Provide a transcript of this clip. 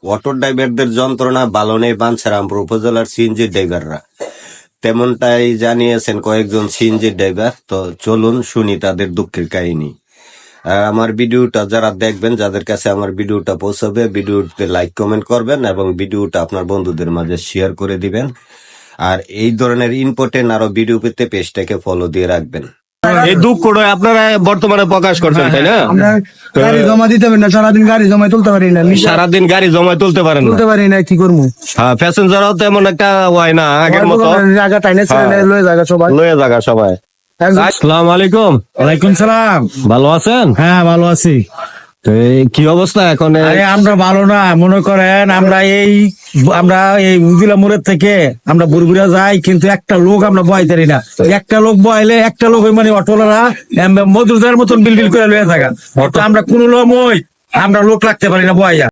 Auto ড্রাইভারদের যন্ত্রণা ভালো নেই বাঞ্ছারামপুর উপজেলার সিএনজি ড্রাইভাররা, তেমনটাই জানিয়েছেন কয়েকজন সিএনজি ড্রাইভার। তো চলুন শুনি তাদের দুঃখের কাহিনী। আর আমার ভিডিওটা যারা দেখবেন, যাদের কাছে আমার ভিডিওটা পৌঁছাবে, ভিডিওতে লাইক কমেন্ট করবেন এবং ভিডিওটা আপনার বন্ধুদের মাঝে শেয়ার করে দিবেন। আর এই ধরনের ইম্পর্টেন্ট আরো ভিডিও পেতে পেজটাকে ফলো দিয়ে রাখবেন। এই দুঃখটা আপনারা বর্তমানে প্রকাশ করছেন, তাই না? আমরা গাড়ি জমা দিতে পারি না, সারাদিন গাড়ি জমা তুলতে পারি না, সারাদিন গাড়ি জমা তুলতে পারেন না। তুলতে পারি না, কি করবো? হ্যাঁ, প্যাসেঞ্জারও তেমন একটা হয় না আগের মতো, জায়গা টাইনে লয়ে জায়গা সবাই লয়ে জায়গা সবাই। আসসালামু আলাইকুম। ওয়ালাইকুম সালাম। ভালো আছেন? হ্যাঁ, ভালো আছি। তো এই কি অবস্থা এখন? আরে আমরা ভালো না, মনে করেন আমরা এই উজিলা মোড়ের থেকে আমরা বুড়বুড়া যাই, কিন্তু একটা লোক আমরা বয়াইতে পারি না। একটা লোক বয়াইলে একটা লোক মানে অটোলারা মজুরদার মতন বিল করে লয়ে থাকা। আমরা কোন লোক আমরা লোক রাখতে পারি না বয়াইয়া।